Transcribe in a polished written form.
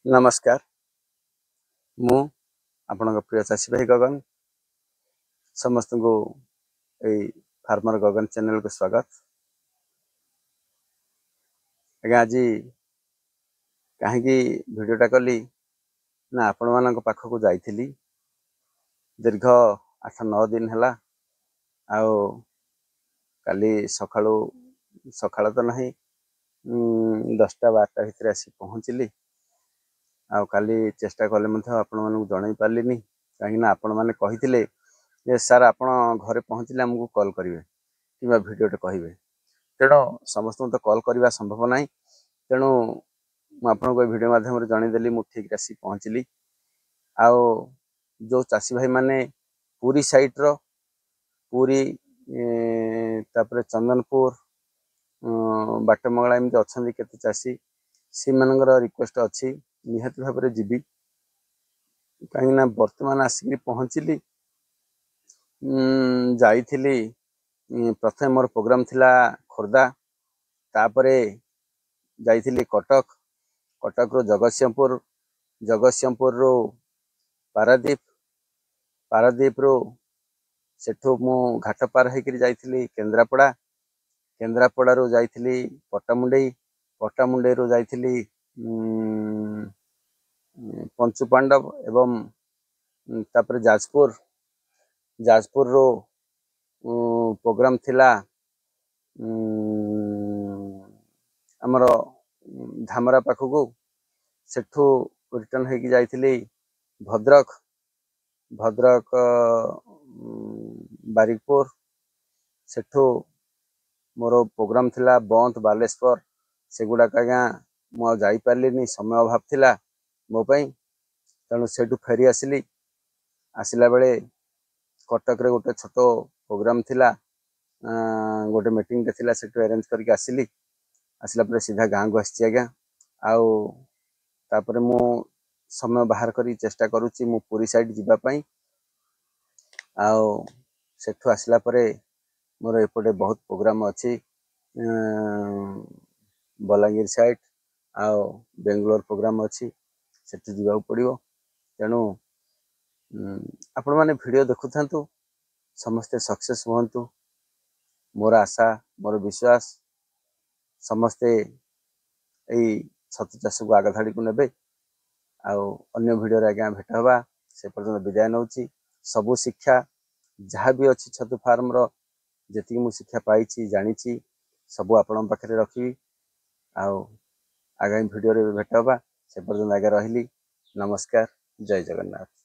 नमस्कार मु आपन प्रिय चाषी भाई गगन समस्त को यही फार्मर गगन चैनल को स्वागत। आज्ञा आज कहीं भिडटा कली ना आपण मान पाखक जाइली दीर्घ 8-9 दिन है काली सकाळू सकाळ तो नहीं 10-12 भितर आसी पहुँचली काली चेष्टा कले आपण मानक जन पार्ली कहीं आपण मैंने कही सर आप घरे पहुँचले आमको कॉल करेंगे कि भिडटे कहे तेणु समस्त तो कॉल करने संभव ना तेणु मुझे भिड मध्यम जनईदेली मुझे ठीक आसी पहुँचली आओ जो चाषी भाई माने पूरी साइट रो पूरी तापर चंदनपुर बाटमंगला एमती अच्छा केते चाषी से मानकर रिक्वेस्ट अच्छी निहाती भाव में जीवी कहीं बर्तमान आसिक पहुँचली जाइली प्रथम मोर प्रोग्राम थिला खोर्धा तापरे जाइली कटक कटक रो जगतसिंहपुर रो पारादीप पारादीप रो सेठू मु घाट पार होकर जाइली केन्द्रापड़ा रो जाइली पट्टामुंडई रो जाइली पंचु पांडव एवं तापर जाजपुर रो प्रोग्राम थिला आमर धामरा पाखक सेठू रिटर्न होगी जाइली भद्रक बारिकपुर सेठू मोर प्रोग्राम थिला बंत बालेश्वर सेगुड़ाक आज्ञा मु जाई पार्लिनी समय अभाव थिला मो पई तेणु सेठू फेरी आसला बेले कटक रे गोटे छोट प्रोग्राम थिला गोटे मीटिंग थिला सेठू अरेंज करके आसला पर सीधा गाँ को आसी आज्ञा आउ तापर मु समय बाहर करी चेष्टा करुच्ची मु पूरी साइड जीवा पई आउ सेठू आसला परे मोर एपटे बहुत प्रोग्राम अच्छी बलांगीर साइड आउ बेंगलोर प्रोग्राम अच्छी सेठू जीवा पड़ो तेणु आपण माने वीडियो देखु थांतु समस्ते सक्सेस हुंतु मोर आशा मोर विश्वास समस्ते यही छतु चाष को आग धाड़ी को नेबे अन्य वीडियो रे आज्ञा भेट हवा से पर्यंत विदाय नउची सबु शिक्षा जहाँ भी अच्छी छतु फार्म रो जेती मु शिक्षा पाई जानी सबू आपण पाखे रखी आगामी वीडियो रे भेट हवा से पर्यंत आगे रही। नमस्कार, जय जगन्नाथ।